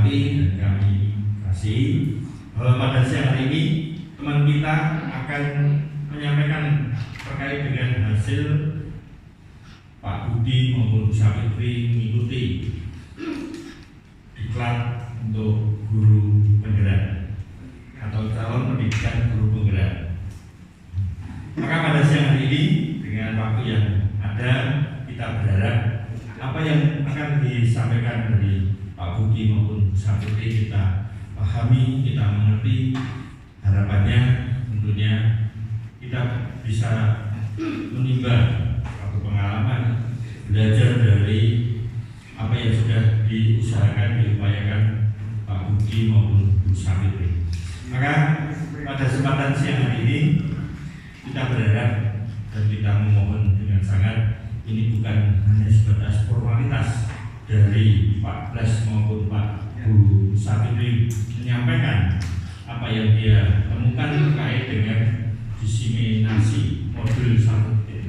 hormati dan kami kasih, pada siang hari ini teman kita akan menyampaikan terkait dengan hasil Pak Budi maupun Bu Sapitri mengikuti diklat untuk guru penggerak atau calon pendidikan guru penggerak. Maka pada siang hari ini dengan waktu yang ada, kita berharap apa yang akan disampaikan dari Pak Budi maupun Bu Sapitri kita pahami, kita mengerti. Harapannya tentunya kita bisa menimba satu pengalaman, belajar dari apa yang sudah diusahakan, diupayakan Pak Budi maupun Bu Sapitri. Maka pada kesempatan siang hari ini kita berharap dan kita memohon dengan sangat, ini bukan hanya sebatas formalitas dari Pak Blas maupun Pak Bu Sapitri menyampaikan apa yang dia temukan terkait dengan diseminasi modul 1.4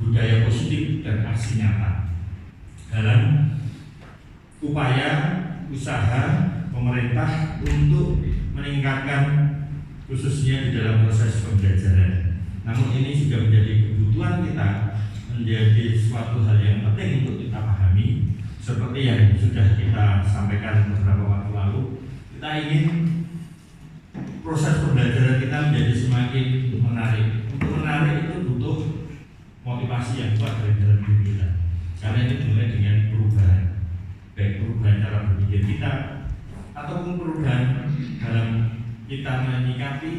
budaya positif dan aksi nyata dalam upaya usaha pemerintah untuk meningkatkan khususnya di dalam proses pembelajaran. Namun ini juga menjadi kebutuhan kita, menjadi suatu hal yang penting untuk kita pahami. Seperti yang sudah kita sampaikan beberapa waktu lalu, kita ingin proses pembelajaran kita menjadi semakin menarik. Untuk menarik itu butuh motivasi yang kuat dari dalam diri kita. Karena ini dimulai dengan perubahan, baik perubahan cara berpikir kita ataupun perubahan dalam kita menyikapi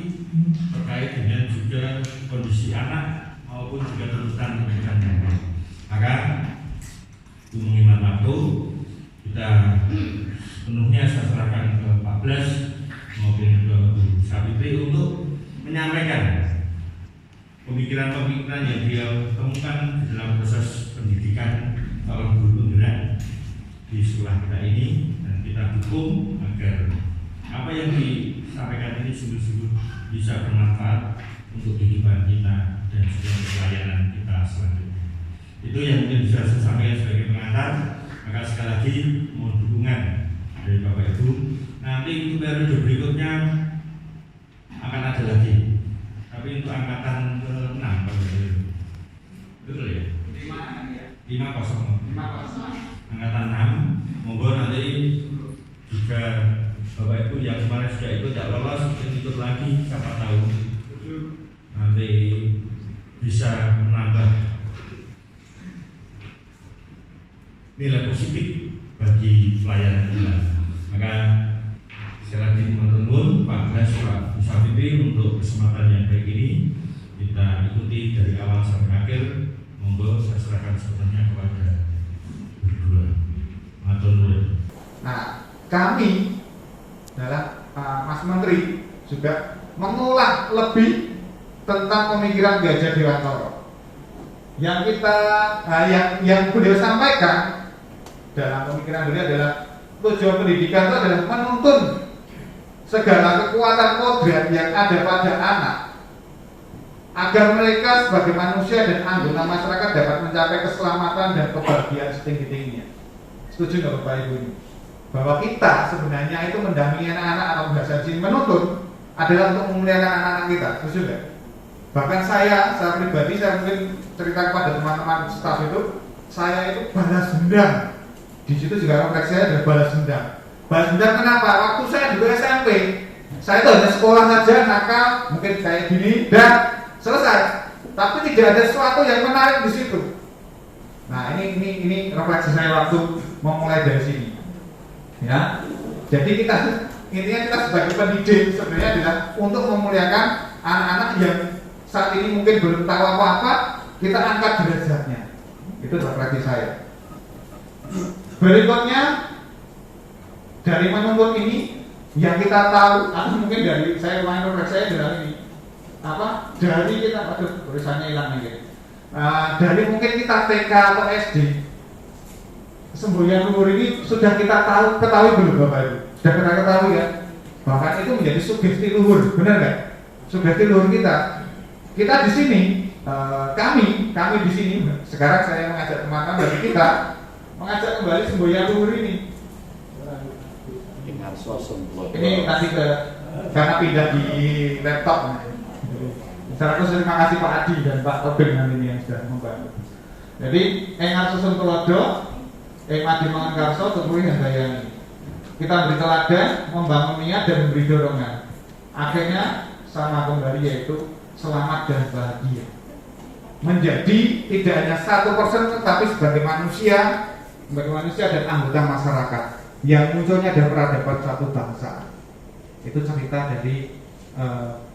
terkait dengan juga kondisi anak maupun juga tuntutan pendidikan. Maka mengimat waktu kita penuhnya saya serahkan ke Pak Blas maupun ke Bu Sapitri untuk menyampaikan pemikiran-pemikiran yang dia temukan di dalam proses pendidikan calon guru penggerak di sekolah kita ini, dan kita dukung agar apa yang disampaikan ini sungguh-sungguh bisa bermanfaat untuk kehidupan kita dan juga pelayanan kita selanjutnya. Itu yang mungkin bisa saya sampaikan sebagai pengantar. Maka sekali lagi mohon dukungan dari Bapak Ibu. Nanti untuk periode berikutnya akan ada lagi, tapi untuk angkatan ke-6 betul ya? 50 angkatan 6. Monggo nanti juga Bapak Ibu yang kemarin sudah ikut tidak lolos, mungkin ikut lagi, siapa tahu nanti bisa menambah nilai positif bagi pelayanan kita. Maka sekali lagi teman-teman, Pak Blas, Pak Bu Sapitri, untuk kesempatan yang baik ini kita ikuti dari awal sampai akhir. Monggo saya serahkan sepenuhnya kepada berdua. Matur nuwun. Nah, kami adalah Mas Menteri juga mengulas lebih tentang pemikiran Gajah Dewantara yang kita yang beliau sampaikan dalam pemikiran beliau adalah tujuan pendidikan itu adalah menuntun segala kekuatan kodrat yang ada pada anak agar mereka sebagai manusia dan anggota masyarakat dapat mencapai keselamatan dan kebahagiaan setinggi-tingginya. Setuju nggak Bapak Ibu ini? Bahwa kita sebenarnya itu mendampingi anak-anak atau bahasa sini menuntun adalah untuk memuliakan anak-anak kita. Setuju nggak? Bahkan saya pribadi, saya mungkin cerita kepada teman-teman staf itu, saya itu balas dendam. Di situ juga kompleks saya adalah balas dendam. Balas dendam kenapa? Waktu saya juga SMP, saya itu hanya sekolah saja, nakal, mungkin kayak gini dan selesai. Tapi tidak ada sesuatu yang menarik di situ. Nah, ini refleksi saya waktu mau mulai dari sini. Ya, jadi intinya kita sebagai pendidik sebenarnya adalah untuk memuliakan anak-anak yang saat ini mungkin belum tahu apa-apa, kita angkat derajatnya. Itu refleksi saya. Berikutnya dari menuntut ini yang kita tahu, atau mungkin dari saya refleksi saya adalah ini dari kita, tulisannya hilang nih. Dari mungkin kita TK atau SD, semboyan luhur ini sudah kita ketahui belum Bapak Ibu? Sudah kita ketahui ya? Bahkan itu menjadi sugesti luhur, benar nggak? Sugesti luhur kita di sini, kami di sini. Sekarang saya mengajak teman-teman dari kita mengajak kembali semboyan luhur ini. Ini tadi karena pindah di laptop. Secara khusus terima kasih Pak Adi dan Pak Tobing nanti yang sudah membantu. Jadi engar susun tulodo, madi mangan karso, tumbuhi handayani. Kita beri teladan, membangun niat dan memberi dorongan. Akhirnya sama kembali yaitu selamat dan bahagia. Menjadi tidak hanya 1% tetapi sebagai manusia dan anggota masyarakat yang munculnya dari peradaban satu bangsa. Itu cerita dari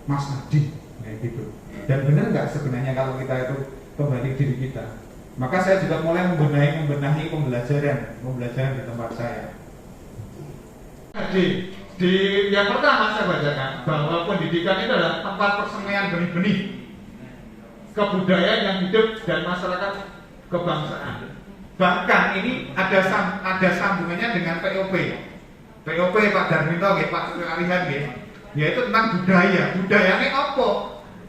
Mas Nadi, gitu. Dan benar nggak sebenarnya kalau kita itu kembali diri kita? Maka saya juga mulai membenahi pembelajaran di tempat saya. Di yang pertama saya bacakan bahwa pendidikan itu adalah tempat persemaian benih-benih kebudayaan yang hidup dan masyarakat kebangsaan. Bahkan ini ada sambungannya dengan POP Pak Darminto, Pak Arihan, yaitu tentang budaya. Budayanya apa?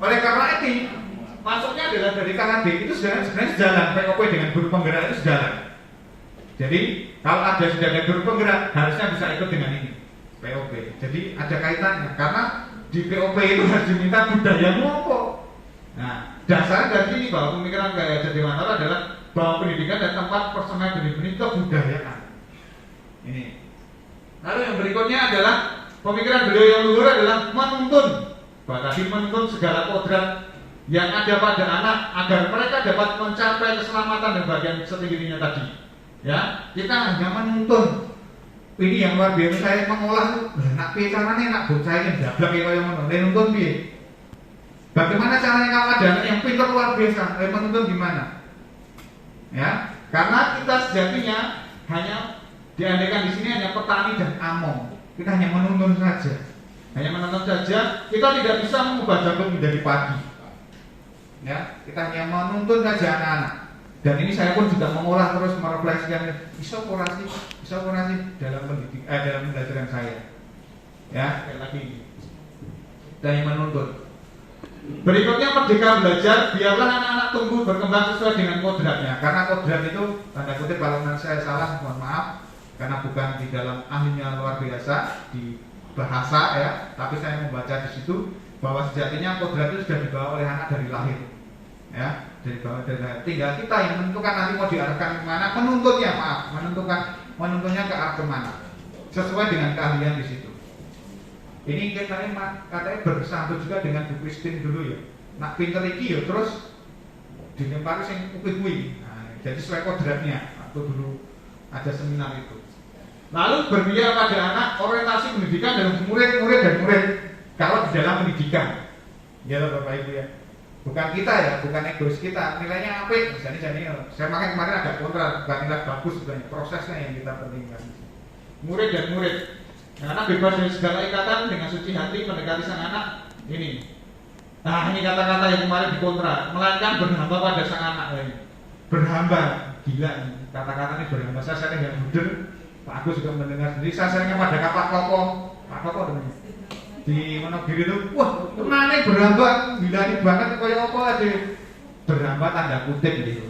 Oleh karena ini masuknya adalah dari KHD itu sebenarnya sejalan. POP dengan guru penggerak itu sejalan. Jadi kalau sudah ada guru penggerak harusnya bisa ikut dengan ini POP. Jadi ada kaitannya karena di POP itu harus diminta budayamu apa. Nah, dasarnya dari sini bahwa pemikiran Kiai Hajar Dewantara adalah bahwa pendidikan dan tempat persemaian benih-benih kebudayaan. Ini. Lalu yang berikutnya adalah pemikiran beliau yang luhur adalah menuntun. Tadi menuntun segala kodrat yang ada pada anak agar mereka dapat mencapai keselamatan dan bagian setinggi-tingginya tadi. Ya, kita hanya menuntun. Ini yang luar biasa saya mengolah. Nak piye carane nak bocah iki ndablek kaya ngono. Menuntun piye? Bagaimana caranya kalau ada anak yang pintar luar biasa? Menuntun gimana? Ya, karena kita sejatinya hanya diandaikan di sini hanya petani dan among. Kita hanya menuntun saja. Kita tidak bisa mengubah jagung menjadi padi. Ya, kita hanya menuntun saja anak-anak. Dan ini saya pun juga mengolah terus merefleksikan bisa kurasi dalam pembelajaran saya. Ya, sekali lagi kita yang menuntun. Berikutnya merdeka belajar, biarlah anak-anak tumbuh berkembang sesuai dengan kodratnya. Karena kodrat itu tanda kutip kalau saya salah mohon maaf, karena bukan di dalam ahlinya luar biasa di bahasa ya, tapi saya membaca di situ bahwa sejatinya kodrat itu sudah dibawa oleh anak dari lahir. Ya, dari lahir. Tinggal kita yang menentukan nanti mau diarahkan kemana, menuntunnya ke arah kemana, sesuai dengan keahlian di situ. Ini katanya bersambut juga dengan Bu Christine dulu ya. Nak pinter iki ya terus dilempari sing kuwi. Nah, jadi sesuai kodratnya. Waktu dulu ada seminar itu. Lalu berpihak pada anak orientasi pendidikan dan murid-murid dan murid kalau di dalam pendidikan. Ya Bapak Ibu ya. Bukan kita ya, bukan egois kita. Nilainya apik, misalnya saya makan kemarin agak kontra, bukan nilai bagus sebenarnya, prosesnya yang kita pentingkan. Murid dan murid. Anak bebas dari segala ikatan dengan suci hati mendekati sang anak ini. Nah ini kata-kata yang kemarin dikontra, melainkan berhamba pada sang anak ini. Berhamba, gila ini kata-kata ini berhamba. Saya sering yang muda, Pak Agus juga mendengar sendiri. Saya seringnya pada Pak Koko namanya di Monogiri itu, wah kemana berhamba, gila ini banget kayak apa aja. Berhamba tanda kutip gitu.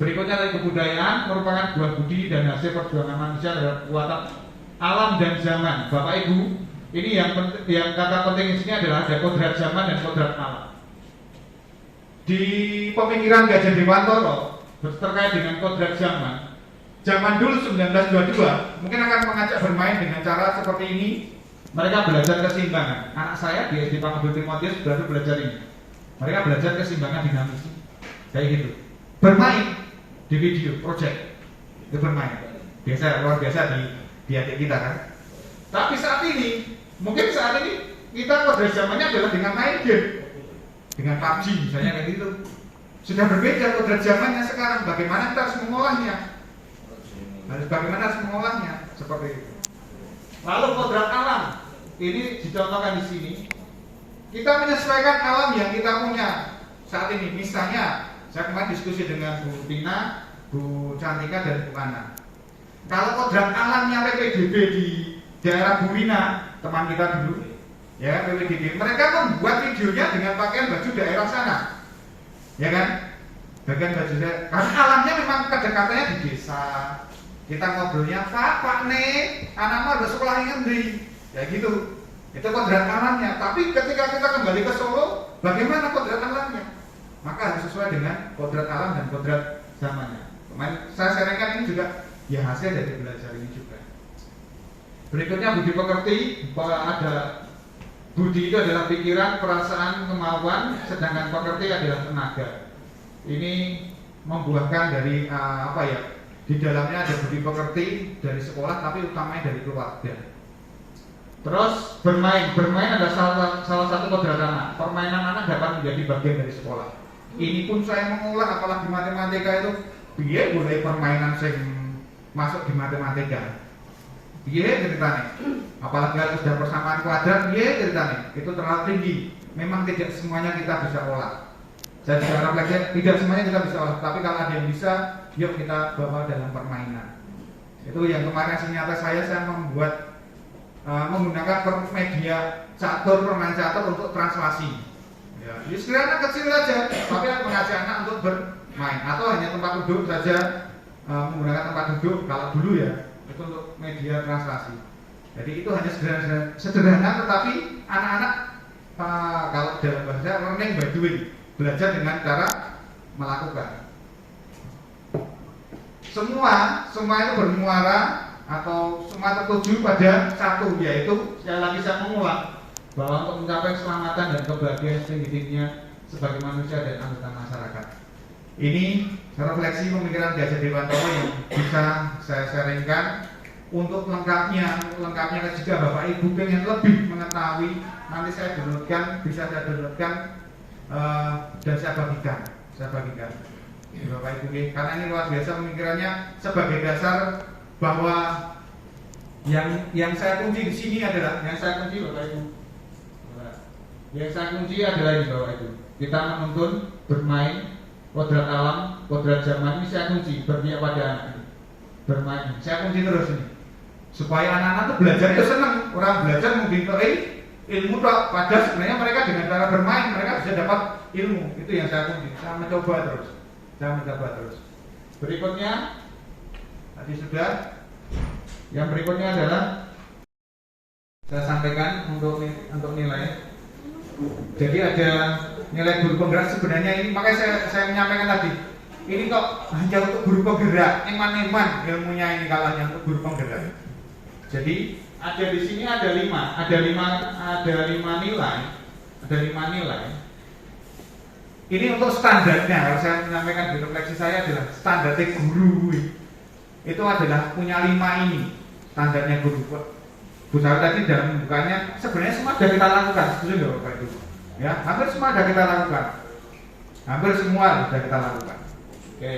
Berikutnya dari kebudayaan merupakan buah budi dan hasil perjuangan manusia terhadap kekuatan alam dan zaman. Bapak Ibu, ini yang kata penting di sini adalah ada kodrat zaman dan kodrat alam. Di pemikiran Hajar Dewantara terkait dengan kodrat zaman dulu 1922 mungkin akan mengajak bermain dengan cara seperti ini. Mereka belajar keseimbangan. Anak saya di SD Pangabul Timotius baru belajar ini. Mereka belajar keseimbangan dinamis, kayak gitu. Bermain di video project itu bermain biasa, luar biasa di adik kita kan. Tapi mungkin saat ini kita kodrat zamannya adalah dengan main game, dengan PUBG misalnya kayak gitu. Sudah berbeda kodrat zamannya sekarang. Bagaimana kita harus mengolahnya? Seperti itu. Lalu kodrat alam ini dicontohkan di sini. Kita menyesuaikan alam yang kita punya saat ini. Misalnya saya kemarin diskusi dengan Bu Tina, Bu Cantika dan Bu Ana. Kalau kodrat alamnya PPDB di daerah Bu Wina, teman kita dulu, ya PPDB, mereka membuat videonya dengan pakaian baju daerah sana, ya kan? Bagian baju daerah, karena alamnya memang kedekatannya di desa, Kita ngobrolnya, Pak nih, anakmu ada sekolah yang ngendi? Ya gitu. Itu kodrat alamnya. Tapi ketika kita kembali ke Solo, bagaimana kodrat alamnya? Maka harus sesuai dengan kodrat alam dan kodrat zamannya. Kemarin saya sharingkan ini juga ya hasil dari belajar ini juga. Berikutnya budi pekerti, bahwa ada budi itu adalah pikiran, perasaan, kemauan, sedangkan pekerti adalah tenaga. Ini membuahkan dari apa ya? Di dalamnya ada budi pekerti dari sekolah, tapi utamanya dari keluarga. Terus bermain adalah salah satu kodrat anak. Permainan anak dapat menjadi bagian dari sekolah. Ini pun saya mengulang, apalagi matematika itu, biar boleh permainan yang masuk di matematika. Biar ceritanya, apalagi kalau sudah persamaan kuadrat, biar ceritanya itu terlalu tinggi. Memang tidak semuanya kita bisa olah. Saya juga refleksi, tidak semuanya kita bisa olah. Tapi kalau ada yang bisa, yuk kita bawa dalam permainan. Itu yang kemarin nyata saya membuat menggunakan media catur, permainan catur untuk translasi. Ya, sekiranya kecil saja, tapi mengajak anak untuk bermain atau hanya tempat duduk saja, menggunakan tempat duduk kalau dulu ya, itu untuk media translasi. Jadi itu hanya sederhana, tetapi anak-anak kalau dalam bahasa learning by doing, belajar dengan cara melakukan. Semua itu bermuara atau semua tertuju pada satu, yaitu sekali lagi saya mengulang bahwa untuk mencapai keselamatan dan kebahagiaan setinggi-tingginya sebagai manusia dan anggota masyarakat. Ini refleksi pemikiran Ki Hajar Dewantoro yang bisa saya sharingkan. Untuk lengkapnya juga Bapak Ibu pengen lebih mengetahui, nanti saya downloadkan, bisa saya downloadkan dan saya bagikan Bapak Ibu, karena ini luar biasa pemikirannya sebagai dasar bahwa yang saya kunci di sini adalah Bapak Ibu. Yang saya kunci adalah ini Bapak Ibu. Kita menuntun bermain kodrat alam, kodrat zaman ini saya kunci berniat pada anak ini. Bermain, saya kunci terus ini. Supaya anak-anak itu belajar itu senang. Orang belajar mungkin ilmu tok, padahal sebenarnya mereka dengan cara bermain mereka bisa dapat ilmu. Itu yang saya kunci. Saya mencoba terus. Berikutnya tadi sudah. Yang berikutnya adalah saya sampaikan untuk nilai. Jadi ada nilai guru penggerak sebenarnya ini, makanya saya menyampaikan tadi. Ini kok hanya untuk guru penggerak, eman-eman ilmunya ini kalau hanya untuk guru penggerak. Jadi ada di sini ada lima nilai. Ini untuk standarnya. Kalau saya menyampaikan di refleksi saya adalah standarnya guru itu adalah punya 5 ini standarnya guru. Bu Sarah tadi dalam pembukaannya sebenarnya semua sudah kita lakukan, setuju nggak Bapak Ibu? Ya, hampir semua sudah kita lakukan. Oke.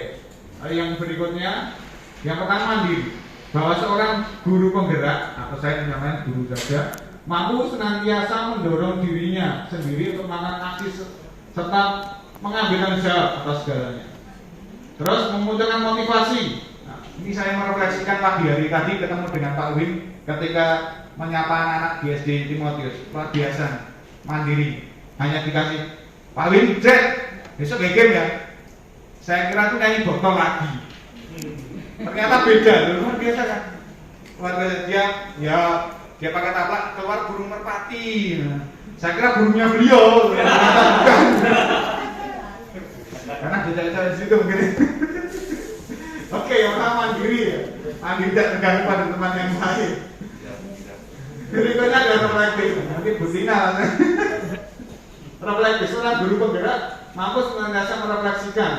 Yang berikutnya, yang pertama mandiri. Bahwa seorang guru penggerak atau saya namanya guru saja mampu senantiasa mendorong dirinya sendiri untuk melakukan aksi serta mengambil tanggung jawab atas segalanya. Terus memunculkan motivasi. Nah, ini saya merefleksikan pagi hari tadi ketemu dengan Pak Win ketika menyapa anak-anak di SD Timotius. Luar biasa, mandiri. Hanya dikasih Pak Win, cek besok game ya. Saya kira itu nyanyi botol lagi. Ternyata beda, luar biasa kan. Luar biasa dia pakai taplak keluar burung merpati. Saya kira burungnya beliau, ternyata bukan. Karena beda di situ mungkin. Oke, yang pertama mandiri ya. Mandiri tidak tergantung pada teman yang lain. Berikutnya ada refleksi. Nanti Bu Tina. Refleksi, seorang guru penggerak mampu senantiasa merefleksikan.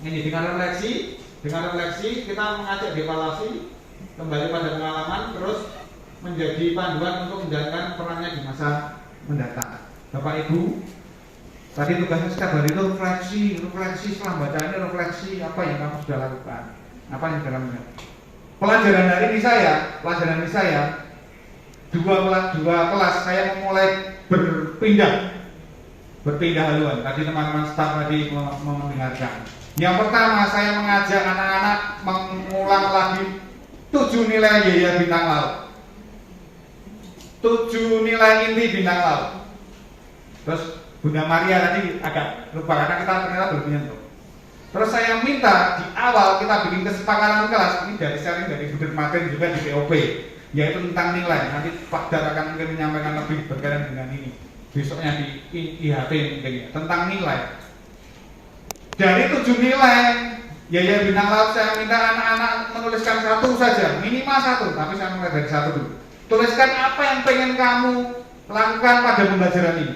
Ini dengan refleksi kita mengajak evaluasi kembali pada pengalaman, terus menjadi panduan untuk menjalankan perannya di masa mendatang. Bapak Ibu, tadi tugasnya setiap hari itu refleksi setelah baca ini, refleksi apa yang kamu sudah lakukan, apa yang dalamnya. Pelajaran hari ini saya dua kelas saya memulai berpindah haluan. Tadi teman-teman staf tadi mendengarkan. Yang pertama saya mengajak anak-anak mengulang lagi 7 nilai Yaya Bintang Laut. 7 nilai inti Bintang Laut. Terus Bunda Maria tadi agak lupa karena kita ternyata belum menyentuh. Terus saya minta di awal kita bikin kesepakatan kelas, ini dari sharing dari sudut materi juga di POP, yaitu tentang nilai. Nanti Pak Dar akan mungkin menyampaikan lebih berkaitan dengan ini. Besoknya di IHT mungkin ya, tentang nilai. Dari 7 nilai, Yaya Bintang Laut saya minta anak-anak menuliskan 1 saja, minimal 1, tapi saya mulai dari 1 dulu. Tuliskan apa yang pengen kamu lakukan pada pembelajaran ini.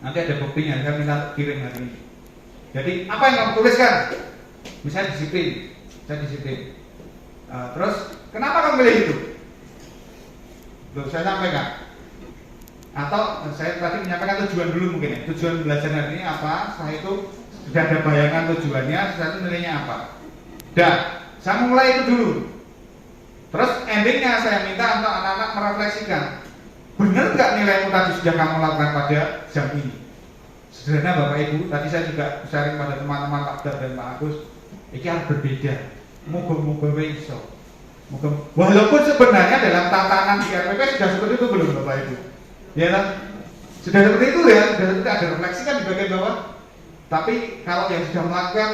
Nanti ada buktinya, saya minta kirim hari ini. Jadi apa yang kamu tuliskan? Misalnya disiplin, saya disiplin. Terus kenapa kamu pilih itu? Loh, saya sampaikan. Atau saya tadi menyampaikan tujuan dulu mungkin ya. Tujuan belajar hari ini apa? Setelah itu sudah ada bayangan tujuannya, setelah itu nilainya apa? Dan saya mulai itu dulu. Terus endingnya saya minta untuk anak-anak merefleksikan. Benar nggak nilaimu tadi sudah kamu lakukan pada jam ini? Sederhana Bapak Ibu, tadi saya juga sharing pada teman-teman Pak Dar dan Pak Agus, ini harus berbeda. Moga-moga iso. Walaupun sebenarnya dalam tatanan di RPP sudah seperti itu belum Bapak Ibu? Ya kan? Sudah seperti itu ya, sudah seperti ada refleksi kan di bagian bawah. Tapi kalau yang sudah melakukan,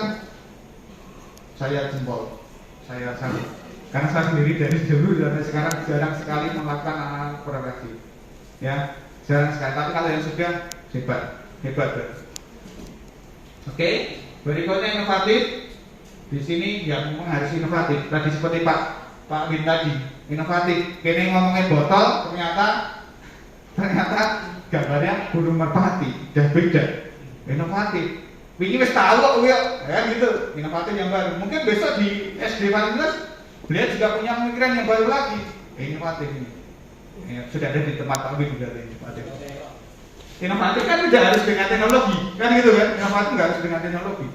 saya jempol, saya salut. Karena saya sendiri dari dulu sampai sekarang jarang sekali melakukan anak-anak refleksi. Ya, jarang sekali. Tapi kalau yang sudah hebat. Oke, berikutnya inovatif. Di sini yang memang harus inovatif. Tadi seperti Pak Win tadi, inovatif. Kini ngomongin botol, ternyata gambarnya burung merpati, dah beda. Inovatif. Ini wis tahu kok, ya gitu. Inovatif yang baru. Mungkin besok di SD 14 beliau juga punya pemikiran yang baru lagi. Inovatif ini. Ya, sudah ada di tempat Pak Win juga inovatif. Inovatif kan tidak harus dengan teknologi, kan gitu kan? Inovatif nggak harus dengan teknologi.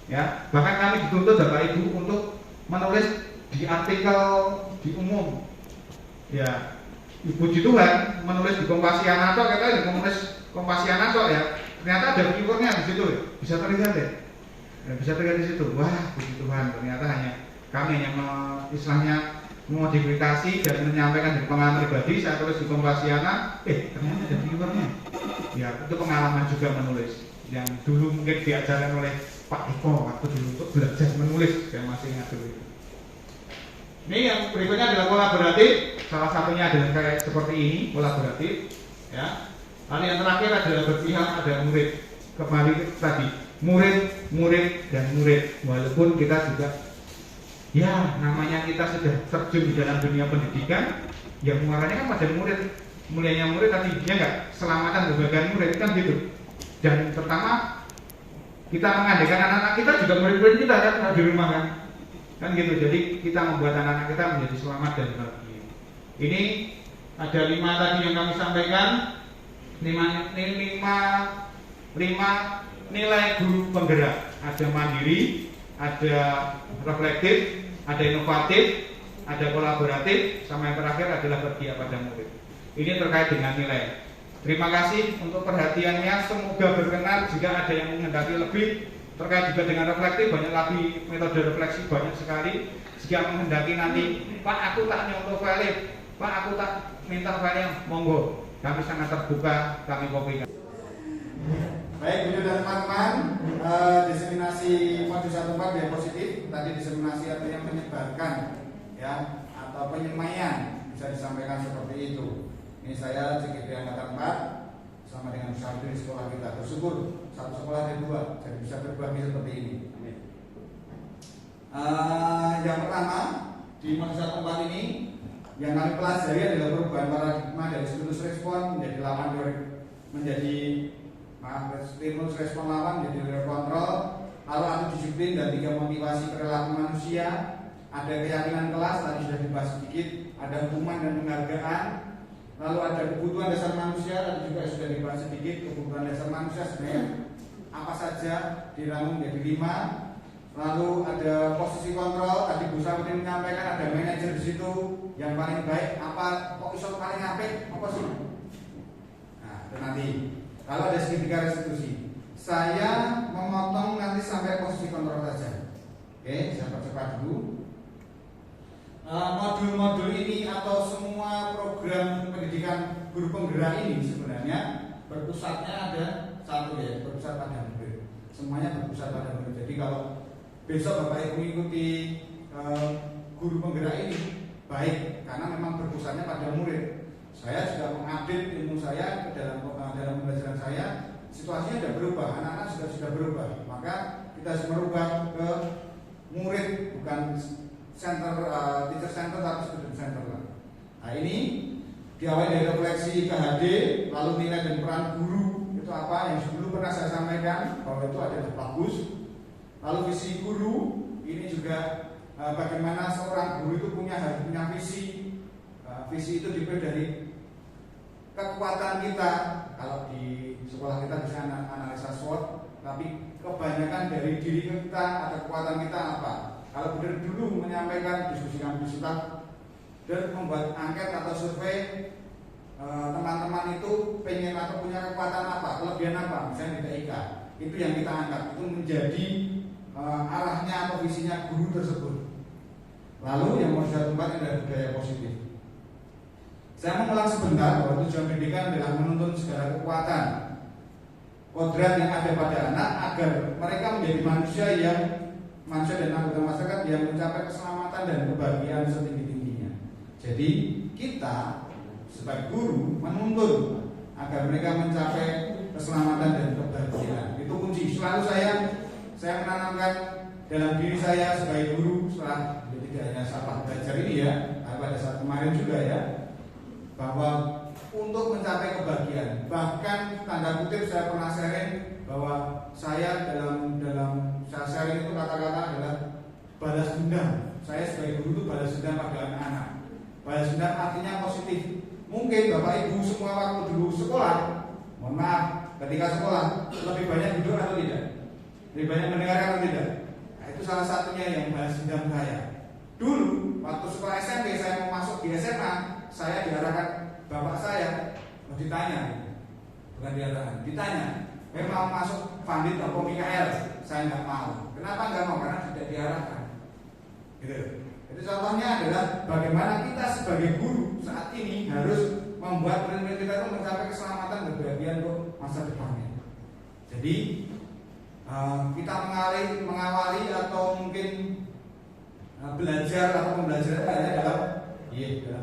Ya, bahkan kami dituntut Bapak Ibu untuk menulis di artikel di umum. Ya, puji Tuhan menulis di Kompasiana atau kita di Kompasiana ya. Ternyata ada viewernya di situ, bisa terlihat ya. Bisa terlihat di situ. Wah, puji Tuhan, ternyata kami hanya istilahnya memodifikasi dan menyampaikan dari pengalaman pribadi. Saya tulis di Kompasiana, ternyata ada viewernya. Ya, itu pengalaman juga menulis yang dulu mungkin diajarkan oleh Pak Eko waktu dulu untuk belajar menulis, saya masih ingat dulu. Ini yang berikutnya adalah kolaboratif. Salah satunya adalah kayak seperti ini, kolaboratif. Ya. Lalu yang terakhir adalah berpihak, ada murid. Kembali tadi, murid dan murid. Walaupun kita juga, ya namanya kita sudah terjun di dalam dunia pendidikan, yang muaranya kan pada murid. Mulianya murid tadi, dia enggak selamatan berbagai murid kan gitu. Dan pertama kita mengadakan anak-anak kita juga murid-murid kita kan di rumah kan gitu. Jadi kita membuat anak-anak kita menjadi selamat dan bahagia. Ini ada 5 tadi yang kami sampaikan. 5 nilai guru penggerak. Ada mandiri, ada reflektif, ada inovatif, ada kolaboratif, sama yang terakhir adalah berpihak pada murid. Ini terkait dengan nilai. Terima kasih untuk perhatiannya. Semoga berkenan. Jika ada yang menghendaki lebih terkait juga dengan reflektif, banyak lagi metode refleksi banyak sekali. Jika menghendaki nanti, Pak aku tak nyontoh file, Pak aku tak minta file, monggo. Kami sangat terbuka, kami kopikan. Baik, Bunda dan teman-teman, diseminasi modul 14 yang positif. Tadi diseminasi artinya menyebarkan, ya, atau penyemaian, bisa disampaikan seperti itu. Ini saya CGP Angkatan 4 sama dengan Sabtu di sekolah kita. Bersyukur satu sekolah ada 2, jadi bisa berbagi seperti ini. Amin. Yang pertama di modul 14 ini yang kami pelajari adalah perubahan paradigma dari stimulus respon menjadi stimulus respon lawan menjadi kontrol, lalu ada disiplin dan 3 motivasi perilaku manusia, ada keyakinan kelas tadi sudah dibahas sedikit, ada hukuman dan penghargaan. Lalu ada kebutuhan dasar manusia, tadi juga sudah dibahas sedikit. Kebutuhan dasar manusia sebenarnya apa saja dirangkum menjadi 5. Lalu ada posisi kontrol, tadi Bu Sawiti menyampaikan ada manajer di situ yang paling baik apa, kok iso paling apik apa sih? Nah, itu nanti. Lalu ada segitiga restitusi. Saya memotong nanti sampai posisi kontrol saja. Oke, saya percepat dulu. Modul-modul ini atau semua program pendidikan guru penggerak ini sebenarnya berpusatnya ada satu ya, berpusat pada murid. Semuanya berpusat pada murid. Jadi kalau besok Bapak Ibu mengikuti guru penggerak ini baik, karena memang berpusatnya pada murid. Saya juga mengupdate ilmu saya dalam pembelajaran saya. Situasinya sudah berubah, anak-anak sudah berubah. Maka kita harus merubah ke murid, bukan teacher center tapi student center. Nah ini diawali dari refleksi KHD, lalu nilai dan peran guru itu apa yang dulu pernah saya sampaikan bahwa itu adalah bagus. Lalu visi guru ini juga bagaimana seorang guru itu harus punya visi. Visi itu dibuat dari kekuatan kita. Kalau di sekolah kita bisa analisa SWOT, tapi kebanyakan dari diri kita atau kekuatan kita apa? Kalau benar dulu menyampaikan diskusi kampus kita dan membuat angket atau survei, teman-teman itu pengen atau punya kekuatan apa, kelebihan apa, misalnya di TIK, itu yang kita angkat, itu menjadi arahnya atau visinya guru tersebut. Lalu yang mau saya tempat adalah budaya positif. Saya mengulang sebentar bahwa tujuan pendidikan adalah menuntun segala kekuatan kodrat yang ada pada anak agar mereka menjadi manusia dan anggota masyarakat yang mencapai keselamatan dan kebahagiaan setinggi-tingginya. Jadi kita sebagai guru menuntun agar mereka mencapai keselamatan dan kebahagiaan. Itu kunci. Selalu saya menanamkan dalam diri saya sebagai guru setelah tidak hanya saat belajar ini ya, pada saat kemarin juga ya, bahwa untuk mencapai kebahagiaan, bahkan tanda kutip saya pernah sharing bahwa saya dalam saya sharing itu kata-kata adalah balas dendam. Saya sebagai guru itu balas dendam pada anak-anak. Balas dendam artinya positif. Mungkin Bapak Ibu semua waktu dulu sekolah, mohon maaf, ketika sekolah lebih banyak duduk atau tidak? Lebih banyak mendengarkan atau tidak? Nah, itu salah satunya yang balas dendam saya. Dulu waktu sekolah SMP saya mau masuk di SMA, saya diarahkan bapak saya mau ditanya, bukan diarahkan, ditanya, memang masuk Vandit atau Mikael? Saya nggak mau. Kenapa nggak mau? Karena tidak diarahkan. Gitu. Jadi contohnya adalah bagaimana kita sebagai guru saat ini harus membuat murid-murid kita itu mencapai keselamatan dan kebahagiaan untuk masa depannya. Jadi kita mengawali atau mungkin belajar atau pembelajaran hanya dalam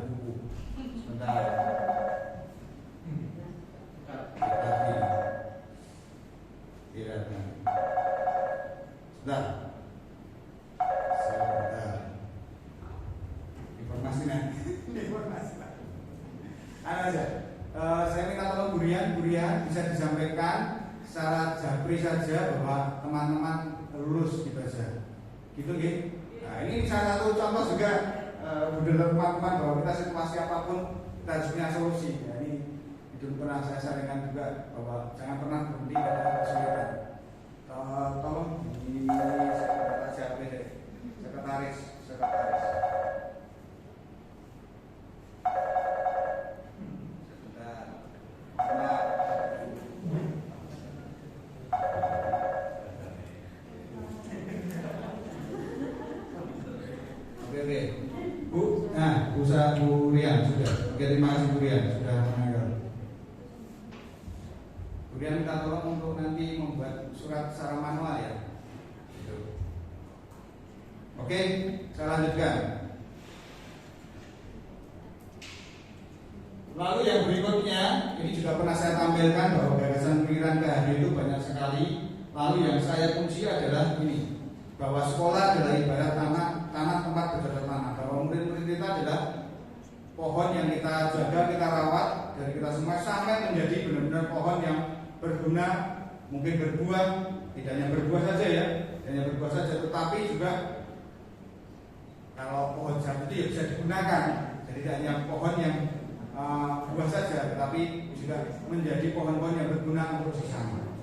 buku. Sebentar. Sebentar. Informasi. Saya minta tolong Burian bisa disampaikan secara japri saja bahwa teman-teman lulus gitu aja. Gitu gitu. Nah, ini salah satu contoh juga teman-teman bahwa kita situasi apapun kita harus punya solusi. Ya, ini dulu pernah saya sampaikan juga bahwa jangan pernah berhenti pada kesulitan. Tolong di sekretaris. Bu Rian sudah. Oke, terima kasih Bu Rian sudah menanggal. Bu Rian minta tolong untuk nanti membuat surat secara manual ya. Gitu. Oke, saya lanjutkan. Lalu yang berikutnya, ini juga pernah saya tampilkan bahwa gagasan pemikiran KHD itu banyak sekali. Lalu yang saya kunci adalah ini, bahwa sekolah adalah ibarat tanah tempat bercocok tanah. Bahwa murid-murid kita adalah pohon yang kita jaga, kita rawat dari kita semua sampai menjadi benar-benar pohon yang berguna, mungkin berbuah, tidak hanya berbuah saja ya, tidak hanya berbuah saja, tetapi juga kalau pohon jati itu ya bisa digunakan. Jadi tidak hanya pohon yang buah saja, tetapi juga menjadi pohon-pohon yang berguna untuk sesama.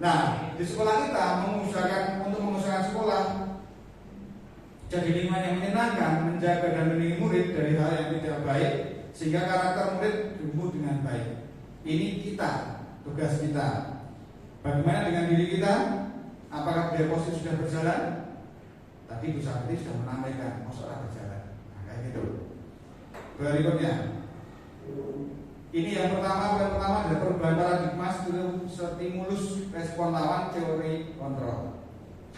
Nah, di sekolah kita mengusahakan sekolah jadi lingkungan yang menyenangkan, menjaga dan melindungi murid dari hal yang tidak baik, sehingga karakter murid tumbuh dengan baik. Ini tugas kita. Bagaimana dengan diri kita? Apakah budaya positif sudah berjalan? Tadi Bu Sakti sudah menyampaikan, masalah berjalan. Nah, kayak gitu. Berikutnya, ini yang pertama adalah perubahan paradigma stimulus respon lawan teori kontrol.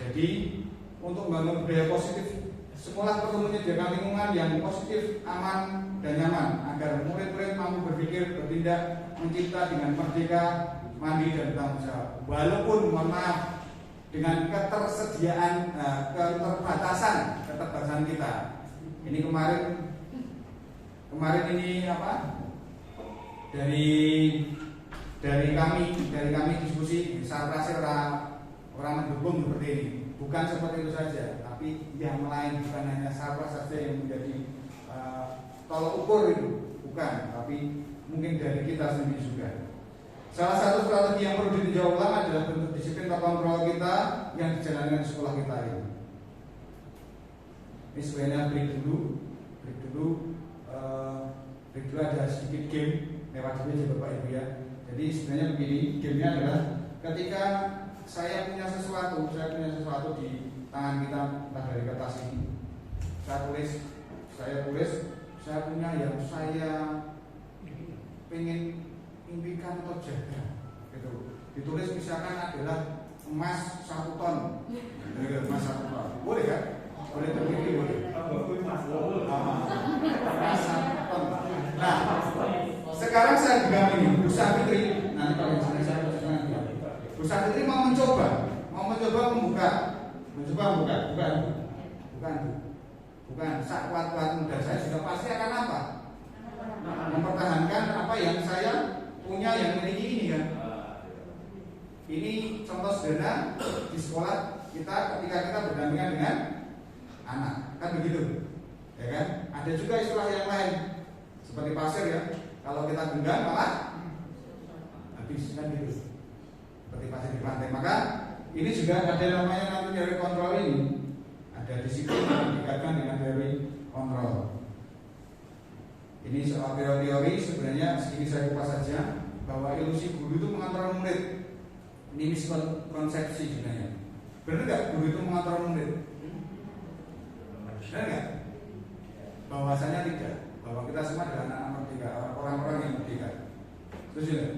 Jadi untuk membangun budaya positif, sekolah perlu menyediakan lingkungan yang positif, aman, dan nyaman agar murid-murid mampu berpikir, bertindak, mencipta dengan merdeka, mandiri dan bertanggung jawab. Walaupun mohon maaf dengan keterbatasan kita. Ini kemarin ini apa? Dari kami diskusi, sarprasi orang mendukung seperti ini. Bukan seperti itu saja, tapi yang lain, bukan hanya sarpras saja yang menjadi tolok ukur itu, bukan, tapi mungkin dari kita sendiri juga. Salah satu strategi yang perlu ditinjau ulang adalah bentuk disiplin atau kontrol kita yang dijalankan di sekolah kita ini. Ini sebenarnya break dulu ada sedikit game lewat dulu aja Bapak Ibu ya. Jadi sebenarnya begini, gamenya adalah ketika saya punya sesuatu di tangan kita, entah dari kertas ini, saya punya yang saya pengen impikan atau jaga, gitu. Ditulis misalkan adalah emas 1 ton, emas 1 ton, boleh kan? Boleh terpilih, boleh. Emas 1 ton. Nah, sekarang saya bilang ini, Bu Safitri, nanti kalau saya Bu Safitri mau mencoba membuka, bukan sakuat-kuat muda saya sudah pasti akan apa? Mempertahankan apa yang saya punya yang miliki ini kan. Ini contoh sederhana di sekolah kita ketika kita berdampingan dengan anak, kan begitu, ya kan? Ada juga istilah yang lain seperti pasir ya. Kalau kita genggam malah habis kan gitu. Seperti pasir di pantai. Maka ini juga ada namanya nanti teori kontrol ini. Ada disiplin yang dikaitkan dengan teori kontrol. Ini soal teori-teori sebenarnya sedikit saya kupas saja bahwa ilusi guru itu mengontrol murid. Ini miskonsepsi sebenarnya. Benar nggak guru itu mengontrol murid? Benar nggak? Bahwasanya tidak. Bahwa kita semua adalah anak-anak merdeka, orang-orang yang merdeka. Setuju nggak?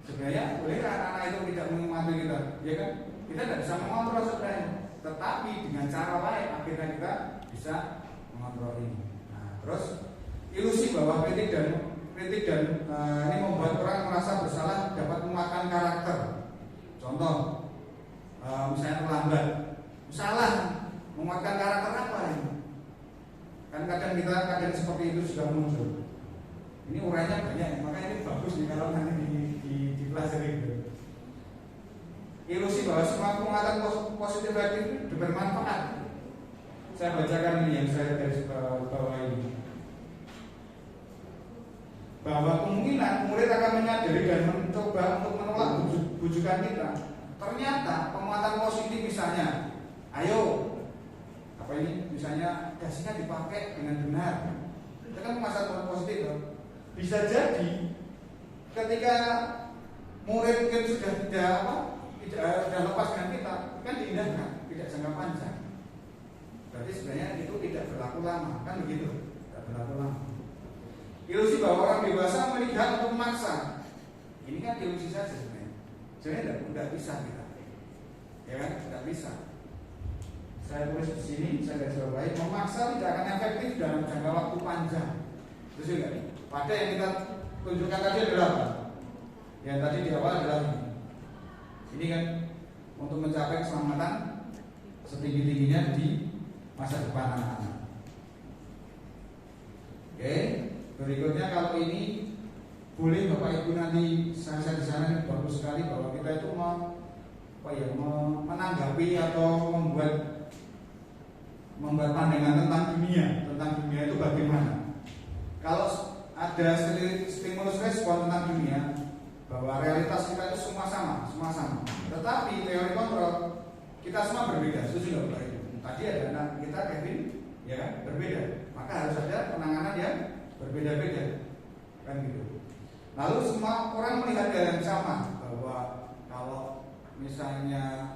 Sebenarnya bolehkah anak-anak itu tidak menghormati kita? Ya kan? Kita tidak bisa mengontrol sebenarnya. Tetapi dengan cara lain akhirnya kita bisa mengontrol ini. Nah, terus ilusi bahwa kritik dan ini membuat orang merasa bersalah dapat memakan karakter. Contoh, misalnya terlambat, salah menguatkan karakter apa ini? Kan kadang seperti itu sudah muncul. Ini urainya banyak, makanya ini bagus nih kalau nanti di kelas ini. Ilusi bahwa semua penguatan positif negatif bermanfaat. Saya bacakan ini yang saya garis bawah ini. Bahwa kemungkinan murid akan menyadari dan mencoba untuk menolak bujukan kita. Ternyata penguatan positif misalnya, ayo apa ini misalnya dasinya dipakai dengan benar. Itu kan penguatan positif loh. Bisa jadi ketika murid mungkin sudah tidak lepas dengan kita, kan diindahkan, tidak jangka panjang. Berarti sebenarnya itu tidak berlaku lama, kan begitu? Tidak berlaku lama. Ilusi bahwa orang dewasa melihat atau memaksa, ini kan ilusi saja sebenarnya. Sebenarnya tidak bisa kita, ya kan? Tidak bisa. Saya tulis di sini, saya garis bawahi, memaksa tidak akan efektif dalam jangka waktu panjang. Terus juga, pada yang kita tunjukkan tadi adalah apa? Yang tadi di awal adalah ini kan untuk mencapai keselamatan setinggi-tingginya di masa depan anak-anak. Oke, berikutnya kalau ini boleh Bapak Ibu nanti saya di sana ini bagus sekali bahwa kita itu menanggapi atau membuat pandangan tentang dunia itu bagaimana. Kalau ada stimulus respon tentang dunia, bahwa realitas kita itu semua sama. Tetapi teori kontrol kita semua berbeda. Setuju nggak Bapak Ibu? Tadi ada anak kita Kevin, ya kan, berbeda. Maka harus ada penanganan yang berbeda-beda, kan gitu. Lalu semua orang melihat hal yang sama, bahwa kalau misalnya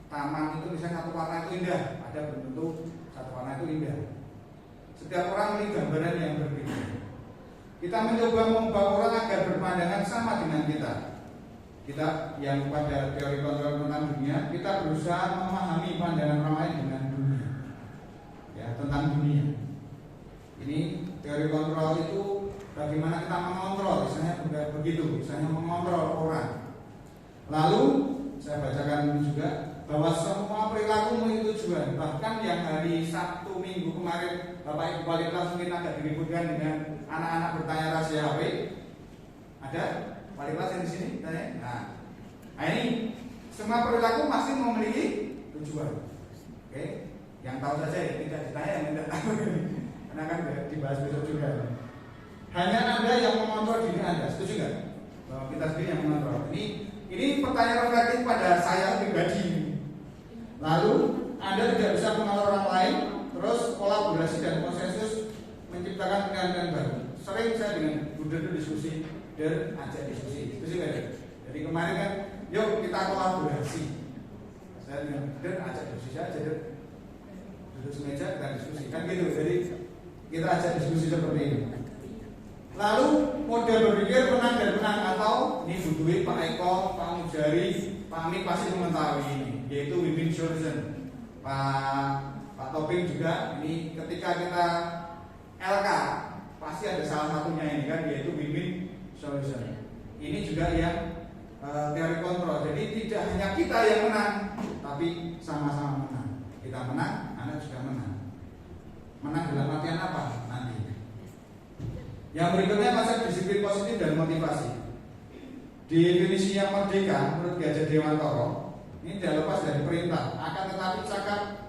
taman itu misalnya satu warna itu indah, ada bentuk satu warna itu indah. Setiap orang melihat gambaran yang berbeda. Kita mencoba mengubah orang agar berpandangan sama dengan kita. kita yang pada teori kontrol tentang dunia, kita berusaha memahami pandangan orang lain dengan dunia, ya, tentang dunia. Ini teori kontrol itu bagaimana kita mengontrol, misalnya begitu, misalnya mengontrol orang. Lalu saya bacakan juga bahwa semua perilakumu itu tujuan. Bahkan yang hari Sabtu Minggu kemarin Bapak Ibu Wali kelas mungkin agak diributkan dengan anak-anak bertanya rahasia HP. Ada wali kelas yang di sini tanya. Nah ini semua perilaku masih memiliki tujuan. Oke, yang tahu saja ya, tidak ditanya yang tidak tahu. Karena kan dibahas besok juga. Hanya Anda yang mengontrol diri Anda, setuju nggak? Bahwa kita sendiri yang mengontrol. Ini pertanyaan reflektif pada saya pribadi. Lalu Anda tidak bisa mengontrol orang lain, terus kolaborasi dan konsensus menciptakan pilihan baru. Sering saya dengan Buddha diskusi dan ajak diskusi, setuju nggak? Jadi kemarin kan, yuk kita kolaborasi. Saya dengan Buddha ajak diskusi aja, duduk semeja kita diskusi, kan gitu. Jadi kita ajak diskusi seperti ini. Lalu model berpikir menang dan menang, atau ini Bu Dwi, Pak Eko, Pak Mujari, Pak Amin pasti mengetahui ini, yaitu win-win solution. Pak Toping juga, ini ketika kita LK pasti ada salah satunya ini kan, yaitu win-win solution. Ini juga yang teori kontrol. Jadi tidak hanya kita yang menang, tapi sama-sama menang. Kita menang, Anda juga menang. Menang dalam artian apa? Nanti. Yang berikutnya konsep disiplin positif dan motivasi. Definisi yang merdeka menurut Gajah Dewantoro ini tidak lepas dari perintah, akan tetapi cakap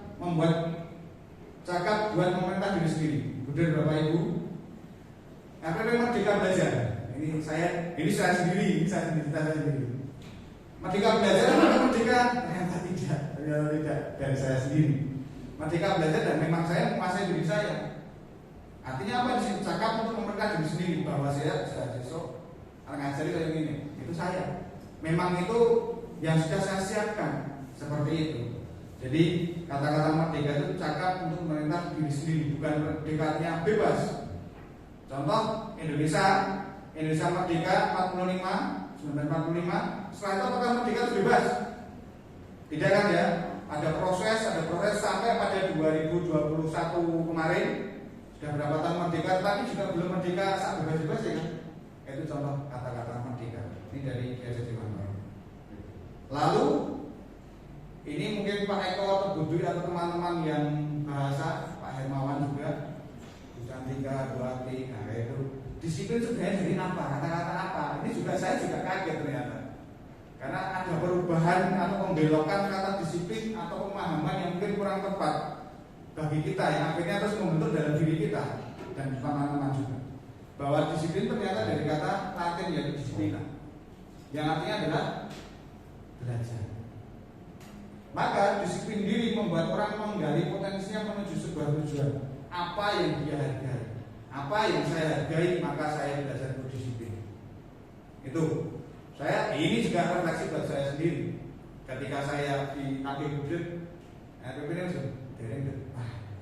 buat memerintah diri sendiri. Kemudian Bapak Ibu, RPP Merdeka Belajar. Ini saya sendiri. Merdeka Belajar atau Merdeka? Ternyata tidak dari saya sendiri. Merdeka Belajar dan memang saya menguasai diri saya. Artinya apa? Cakap untuk memerintah diri sendiri bahwa saya besok akan ngajari kayak gini. Itu saya. Memang itu yang sudah saya siapkan seperti itu. Jadi kata-kata merdeka itu cakap untuk memerintah diri sendiri, bukan merdekanya bebas. Contoh Indonesia merdeka 1945. Setelah itu apakah merdeka itu bebas? Tidak kan ya? Ada proses sampai pada 2021 kemarin. Sudah berapa tahun merdeka, tapi juga belum merdeka saat bebas-bebas ya kan? Itu contoh kata-kata merdeka. Ini dari Gajah Dewantoro. Lalu ini mungkin Pak Eko atau Bu Dwi atau teman-teman yang bahasa, Pak Hermawan juga, Bu Cantika, Bu Ati, nah itu disiplin sebenarnya dari apa? Kata-kata apa? Ini juga saya juga kaget ternyata. Karena ada perubahan atau pembelokan kata disiplin atau pemahaman yang mungkin kurang tepat bagi kita yang akhirnya terus membentuk dalam diri kita dan teman-teman juga, bahwa disiplin ternyata dari kata Latin yaitu disiplina, yang artinya adalah belajar. Maka disiplin diri membuat orang menggali potensinya menuju sebuah tujuan. Apa yang dia hargai, apa yang saya hargai, maka saya belajar berdisiplin. Itu saya, ini juga refleksi buat saya sendiri. Ketika saya di Akhir Budget,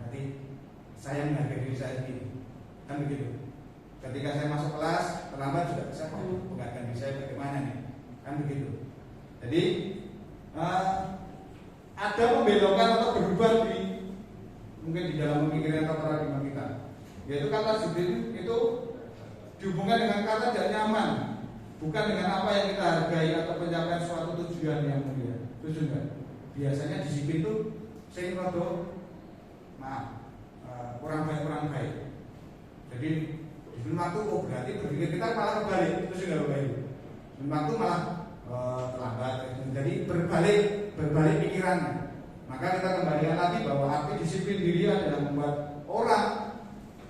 nanti saya menghargai diri saya sendiri, kan begitu. Ketika saya masuk kelas terlambat juga saya menghargai diri saya bagaimana nih, kan begitu. Jadi ada pembelokan atau berubah mungkin di dalam pemikiran atau paradigma kita, yaitu kata disiplin itu dihubungkan dengan kata tidak nyaman, bukan dengan apa yang kita hargai atau pencapaian suatu tujuan yang mulia. Itu juga biasanya disiplin itu kurang baik. Jadi disiplin waktu berarti berpikir kita malah berbalik, itu juga baik. Disiplin waktu malah terlambat. Jadi berbalik pikirannya. Maka kita kembalikan lagi bahwa arti disiplin diri adalah membuat orang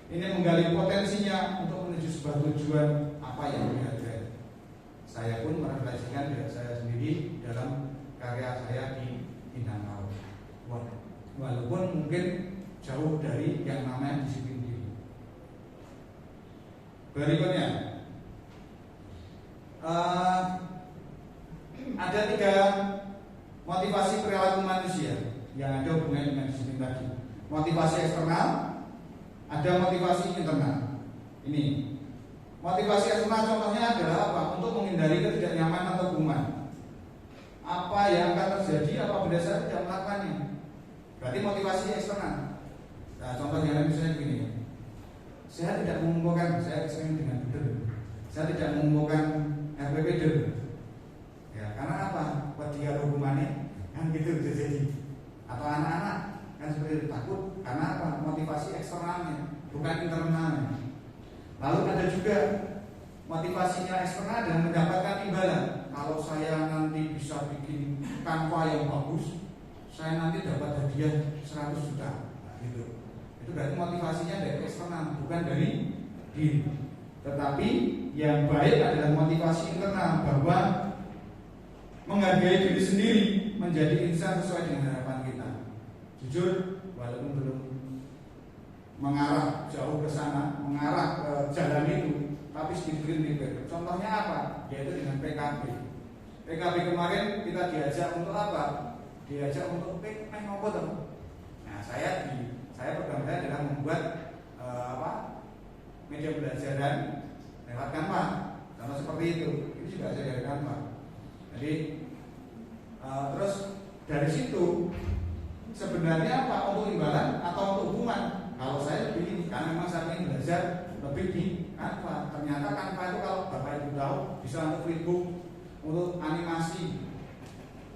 ini menggali potensinya untuk menuju sebuah tujuan apa yang dihargai. Saya pun merefleksikan diri saya sendiri dalam karya saya di Bintang Laut. Walaupun mungkin jauh dari yang namanya disiplin diri. Berikutnya ada 3 motivasi perilaku manusia yang ada hubungannya dengan disiplin tadi. Motivasi eksternal, ada motivasi internal. Ini motivasi eksternal contohnya adalah apa? Untuk menghindari ketidaknyamanan atau kuman. apa yang akan terjadi apabila saya tidak melakukannya. Berarti motivasi eksternal. Nah, contohnya misalnya begini, saya tidak mengumpulkan, saya sering dengan betul, saya tidak mengumpulkan RPPD. Ya, karena apa? Buat dia hukumannya kan gitu bisa jadi. Atau anak-anak kan seperti itu, takut karena apa? Motivasi eksternalnya, bukan internalnya. Lalu ada juga motivasinya eksternal dan mendapatkan imbalan. Kalau saya nanti bisa bikin kanva yang bagus, saya nanti dapat hadiah 100 juta. Nah, gitu. Itu berarti motivasinya dari eksternal, bukan dari diri. Tetapi yang baik adalah motivasi internal, bahwa menghargai diri sendiri, menjadi insan sesuai dengan harapan kita. Jujur, walaupun belum mengarah jauh ke sana, mengarah ke jalan itu, tapi sedikit. Contohnya apa? Yaitu dengan PKB. PKB kemarin kita diajak untuk apa? Diajak untuk apa tuh? Nah, saya program saya adalah membuat media pembelajaran lewat Canva. Kalau seperti itu, ini juga saya dari Canva. Jadi terus dari situ sebenarnya apa, untuk imbalan atau untuk hubungan? Kalau saya lebih ini, karena memang saya ingin belajar lebih di Canva. Ternyata Canva itu kalau Bapak Ibu tahu bisa untuk flipbook, untuk animasi,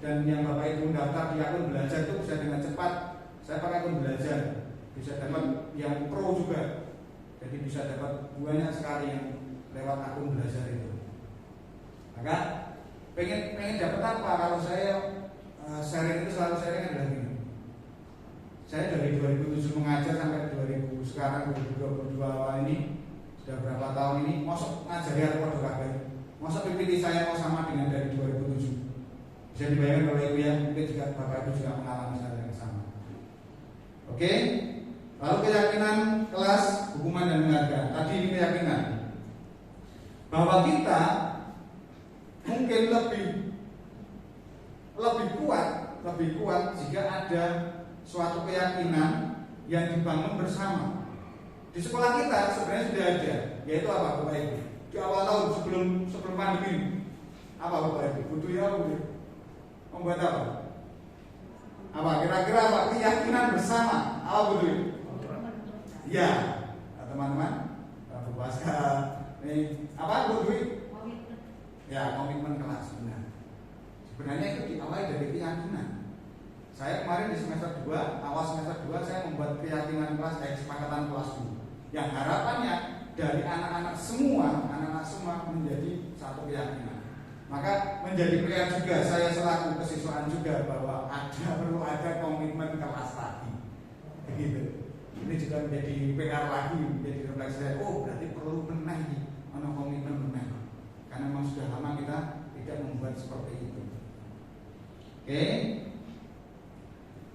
dan yang Bapak Ibu daftar di akun belajar itu bisa dengan cepat. Saya pakai akun belajar, bisa dapat yang pro juga, jadi bisa dapat banyak sekali yang lewat akun belajar itu. Maka pengen dapat apa? Kalau saya sharing itu selalu sharing adalah gini. Saya dari 2007 mengajar sampai 2000 sekarang 2022 awal ini, sudah berapa tahun ini, mosok ngajari aku pada kabeh. Mosok PPT saya mau sama dengan dari 2007. Bisa dibayangkan Bapak Ibu ya, mungkin juga Bapak Ibu juga mengalami hal yang sama. Oke. Lalu keyakinan kelas, hukuman dan menghargai. Tadi ini keyakinan bahwa kita mungkin lebih kuat jika ada suatu keyakinan yang dibangun bersama. Di sekolah kita sebenarnya sudah ada, yaitu apa Bapak Ibu? Di awal tahun sebelum pandemi, apa Bapak Ibu? Butuh ya, membuat apa? Apa kira-kira apa? Keyakinan bersama. Apa butuh? Ya, teman-teman, Bu Baska, ini apa butuh? Ya, komitmen kelas. Benar. Sebenarnya itu diawali dari keyakinan. Saya kemarin di semester 2, awal semester 2 saya membuat keyakinan kelas, kesepakatan kelas dulu. Yang harapannya dari anak-anak semua menjadi satu keyakinan. Maka menjadi PR juga saya selaku kesiswaan juga bahwa perlu ada komitmen kelas lagi. Begitu. Ini juga menjadi PR lagi, menjadi refleksi saya. Oh, berarti perlu menang komitmen menang. Karena memang sudah lama kita tidak membuat seperti itu. Oke.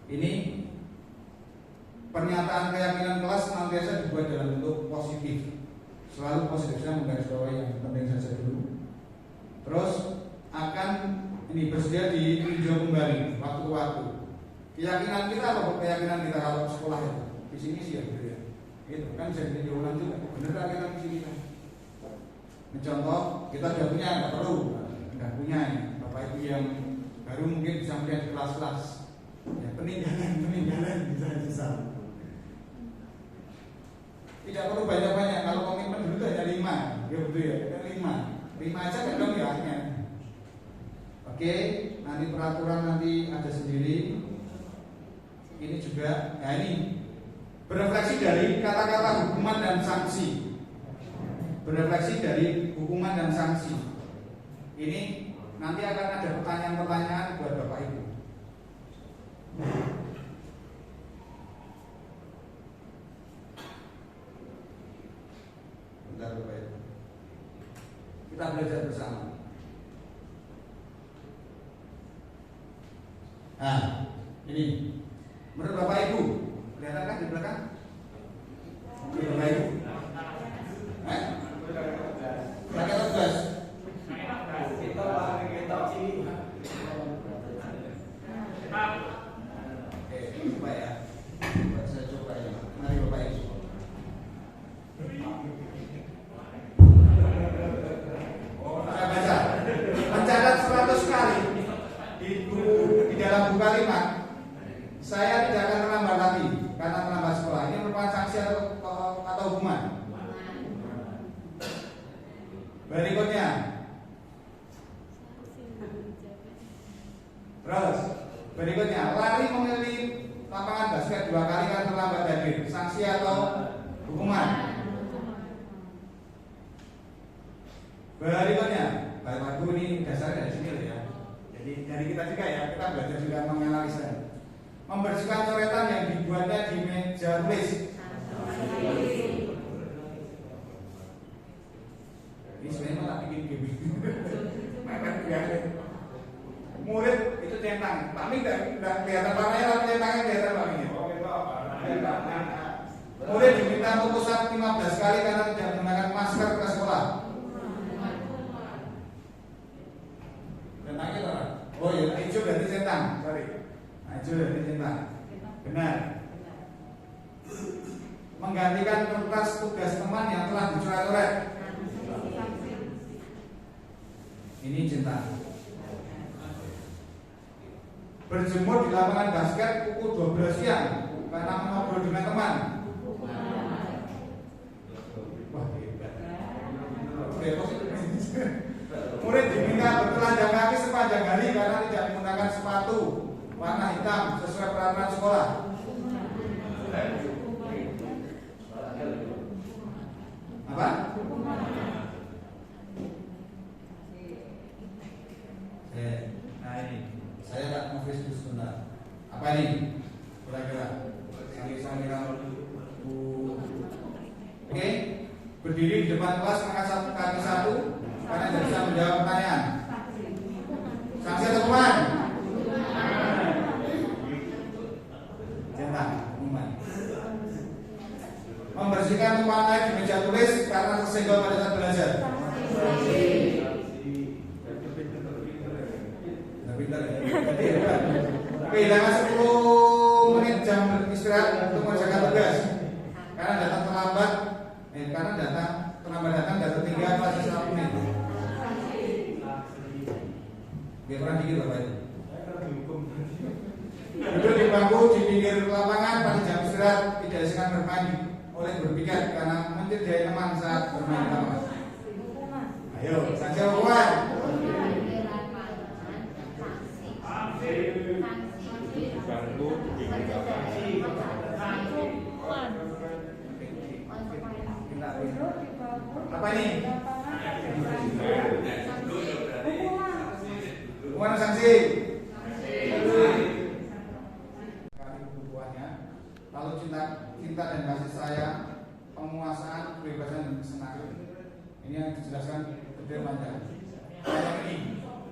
Ini pernyataan keyakinan kelas senantiasa dibuat dalam bentuk positif. Selalu positif, saya menggarisbawahi yang penting saja dulu. Terus akan ini bersedia ditinjau kembali waktu ke waktu. Keyakinan kita apa keyakinan kita kalau sekolah itu? Visi misi ya gitu ya. Itu kan bisa ditinjau ulang juga. Benar tak kita visi kita? Contoh kita sudah punya, nggak punya ya. Bapak Ibu yang baru mungkin bisa melihat di kelas-kelas. Ya, peninggalan bisa. Tidak perlu banyak-banyak. Kalau komitmen dulu hanya 5, ya betul ya, 5 aja kan dong ya. Oke, nanti peraturan nanti ada sendiri. Ini juga, ya ini berefleksi dari kata-kata hukuman dan sanksi. Berefleksi dari hukuman dan sanksi. Ini nanti akan ada pertanyaan-pertanyaan buat Bapak Ibu. Bentar Bapak Ibu. Kita belajar bersama. Nah, ini menurut Bapak Ibu, kelihatan kan di belakang? Menurut Bapak Ibu? Pakai tugas. Coba ya. Saya coba ya. Mari Bapak Ibu. Saya baca sanksi atau hukuman. Berikutnya, Bapak Ibu, ini dasarnya dari sini loh ya. Jadi dari kita juga ya, kita belajar juga menganalisa. Membersihkan coretan yang dibuatnya di meja tulis. Ini sebenarnya malah bikin game. Murid itu centang, tapi tidak kelihatan warnanya, tapi centangnya kelihatan warnanya. Murid diminta untuk pusat 15 kali karena tidak menggunakan masker ke sekolah. Centangnya apa? Oh ya, hijau berarti centang. Sorry, hijau berarti centang. Benar. Menggantikan kertas tugas teman yang telah dicoret-coret. Ini centang. Berjemur di lapangan basket pukul 12 siang karena mengobrol dengan teman. Wah, hebat. Murid diminta bertelanjang kaki sepanjang hari karena tidak menggunakan sepatu warna hitam sesuai peraturan sekolah. Apa? Nah ini saya tak mau Facebook sebentar. Apa ini? Kira-kira sambil Oke, berdiri di depan kelas mengangkat kaki satu karena tidak bisa menjawab pertanyaan. Sanksi atau hukuman? Centang, hukuman. Membersihkan tumpahan air di meja tulis karena tersenggol pada saat belajar. Kehilangan 10 menit jam istirahat untuk mengerjakan tugas karena datang terlambat, datang tinggal masih 1 menit. Biar kurang dikit Bapak Ibu. Duduk di bangku di pinggir lapangan pada jam istirahat tidak disekan bermain oleh berpikir karena mencederai teman saat bermain di lapangan. Ayo, sanksi hukuman. Apa ini? Hukuman sanksi. Bukuannya. Lalu cinta dan kasih sayang, penguasaan, kebebasan dan kesenangan. Ini yang dijelaskan detail panjang.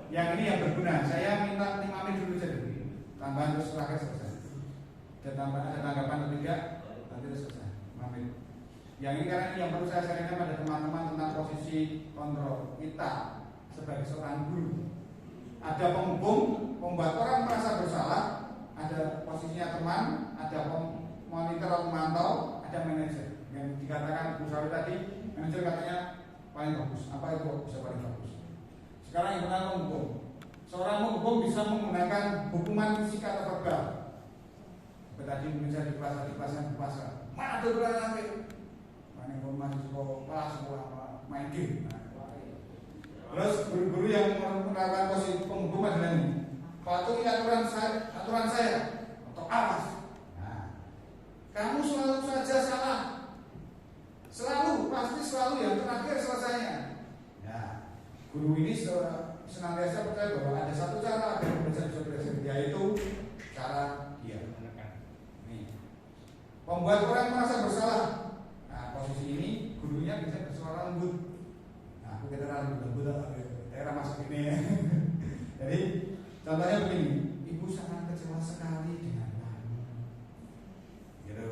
Yang ini yang berguna. Saya minta 5 menit dulu saja. Tambahan terus terakhir selesai. Ada tanggapan atau tidak? Nanti selesai. 5 menit. Yang ini karena ini yang perlu saya sampaikan pada teman-teman tentang posisi kontrol kita sebagai seorang guru. Ada penghubung, membuat orang merasa bersalah. Ada posisinya teman, ada monitor atau pemantau, ada manajer. Yang dikatakan Bu Sawi tadi, manajer katanya paling bagus. Apa itu bisa paling bagus? Sekarang yang benar penghubung. Seorang penghubung bisa menggunakan hukuman fisik atau verbal. Seperti tadi misalnya di kelas yang berpasar. Mana tuh nanti? Informasi sekolah main game. Terus guru-guru yang menerapkan posisi penghubung adalah ini. Patuhi aturan saya atau awas. Nah, kamu selalu saja salah. Pasti selalu yang terakhir selesainya. Ya, guru ini senantiasa percaya bahwa ada satu cara agar bisa berhasil, yaitu cara dia. Nih, membuat orang merasa bersalah. Posisi ini gurunya bisa bersuara lembut. Nah, aku kira lembut daerah masuk ini ya. Jadi contohnya begini, ibu sangat kecewa sekali dengan kamu. Gitu.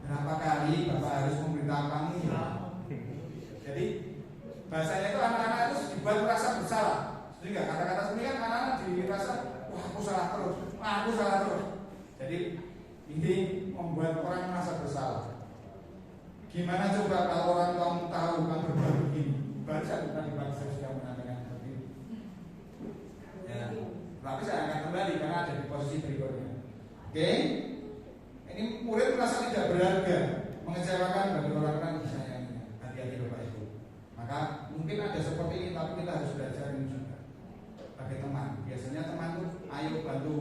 Berapa kali bapak harus memberitahu kamu ya? Jadi bahasanya itu anak-anak itu dibuat merasa bersalah. Sehingga kata-kata seperti kan anak-anak dirasa, wah aku salah terus. Jadi ini membuat orang merasa bersalah. Gimana coba kalau orang kamu tahu kamu berbuat begini? Baca tadi Pak saya sudah menanyakan seperti itu. Ya, tapi saya akan kembali karena ada di posisi berikutnya. Oke, ini murid merasa tidak berharga, mengecewakan bagi orang-orang yang disayanginya. Hati-hati Bapak Ibu. Maka mungkin ada seperti ini, tapi kita harus belajar ini juga. Bagi teman, biasanya teman tuh ayo bantu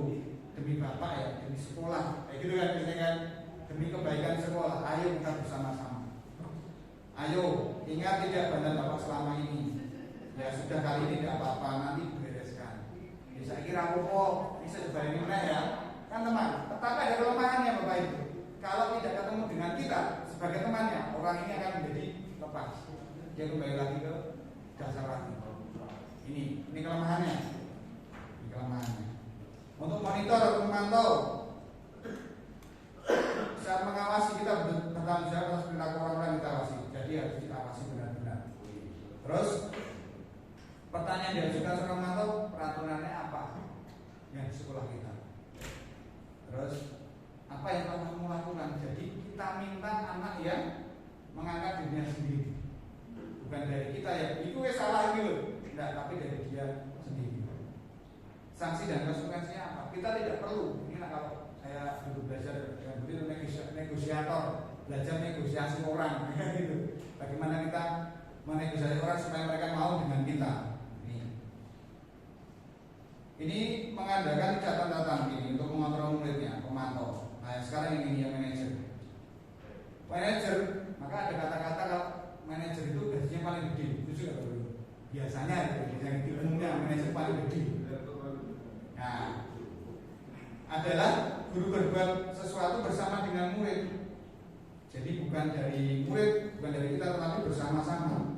demi bapak ya, demi sekolah, kayak gitu kan biasanya kan. demi kebaikan sekolah. Ayo kita bersama-sama. Ayo, ingat tidak bandar Bapak selama ini. Ya sudah, kali ini tidak apa-apa, nanti bereskan. Ya, saya kira ini saya ini mana ya? Kan teman, tetapi ada kelemahannya Bapak Ibu. Kalau tidak ketemu dengan kita sebagai temannya, orang ini akan menjadi lepas. Dia kembali lagi ke dasar lagi. Ini kelemahannya. Ini kelemahannya. Untuk monitor, memantau, saat mengawasi kita bertanggung jawab atas perilaku orang-orang kita awasi. Jadi harus kita awasi benar-benar. Terus pertanyaan diajukan seorang memantau, peraturannya apa yang di sekolah kita? Terus apa yang telah kamu lakukan? Jadi kita minta anak yang mengangkat dirinya sendiri, bukan dari kita ya. Itu salah gitu, tidak, tapi dari dia sendiri. Sanksi dan konsekuensinya apa? Kita tidak perlu. Ini kalau saya dulu belajar dengan beliau negosiator, belajar negosiasi orang, gitu. Bagaimana kita menegosiasi orang supaya mereka mau dengan kita. Ini mengadakan catatan ini untuk mengontrol muridnya, pemantau. Nah sekarang ini yang manajer. Manajer, maka ada kata-kata kalau manajer itu gajinya paling gede, itu juga dulu. Biasanya yang di umumnya manajer paling gede. Nah, adalah guru berbuat sesuatu bersama dengan murid. Jadi bukan dari murid, bukan dari kita, tetapi bersama-sama.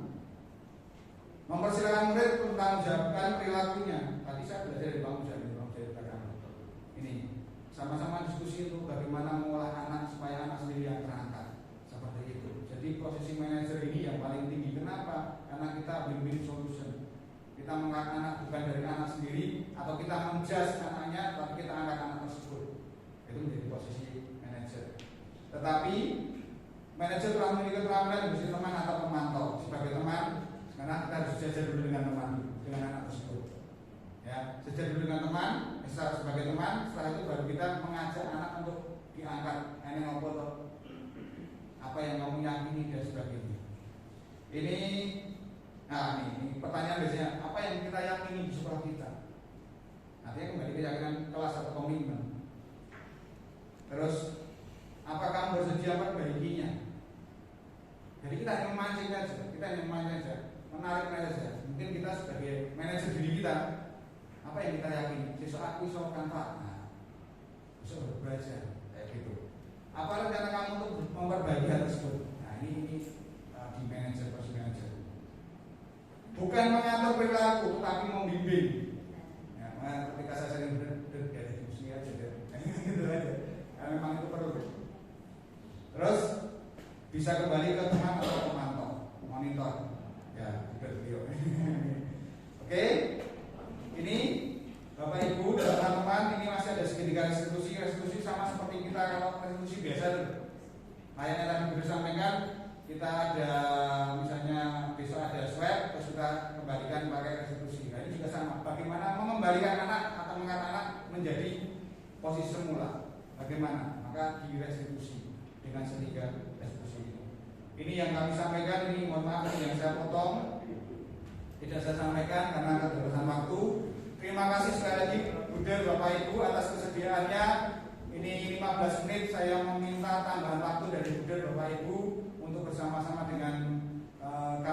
Mempersilakan murid mempertanggungjawabkan perilakunya. Tadi saya belajar dari Bang Ujang, ini sama-sama diskusi itu bagaimana mengolah anak supaya anak sendiri yang terangkat. Seperti itu. Jadi posisi manajer ini yang paling tinggi. Kenapa? Karena kita win-win solution. Kita mengangkat anak bukan dari anak sendiri, atau kita menjudge anaknya, tapi kita angkat anak tersebut. Itu menjadi posisi manajer. Tetapi manajer telah memiliki keterampilan menjadi teman atau pemantau. Sebagai teman, karena kita harus sejajar dulu dengan teman, dengan anak tersebut. Ya, sejajar dulu dengan teman, sebagai teman. Setelah itu baru kita mengajak anak untuk diangkat. Ini ngobrol apa yang kamu yakini dan sebagainya. Ini pertanyaan biasanya, apa yang kita yakini di sekolah kita? Artinya kembali keyakinan kelas atau komitmen. Terus, apakah kamu bersedia memperbaikinya? Jadi kita hanya memancing saja, menarik saja. Mungkin kita sebagai manajer diri kita, apa yang kita yakini? Besok aku kan Pak, besok belajar, kayak gitu. Apa rencana kamu untuk memperbaiki hal tersebut? Nah ini di manajer, pos manajer. Bukan mengatur perilaku, tapi membimbing. Ya, ketika saya sering dari diskusi aja, gitu aja. Karena memang itu perlu. Terus bisa kembali ke teman atau pemantau, monitor. Ya, beliau. Oke, ini Bapak Ibu dan teman-teman, ini masih ada segitiga restitusi sama seperti kita kalau restitusi biasa. Layaknya tadi sudah sampaikan, kita ada misalnya besok ada swab, terus kita kembalikan pakai restitusi. Nah ini juga sama. Bagaimana mengembalikan anak atau mengangkat anak menjadi posisi semula? Bagaimana? Maka direstitusi dengan segitiga restitusi ini. Ini yang kami sampaikan. Ini mohon maaf yang saya potong, tidak saya sampaikan karena keterbatasan waktu. Terima kasih sekali lagi Bunda Bapak Ibu atas kesediaannya. Ini 15 menit saya meminta tambahan waktu dari Bunda Bapak Ibu untuk bersama-sama dengan kami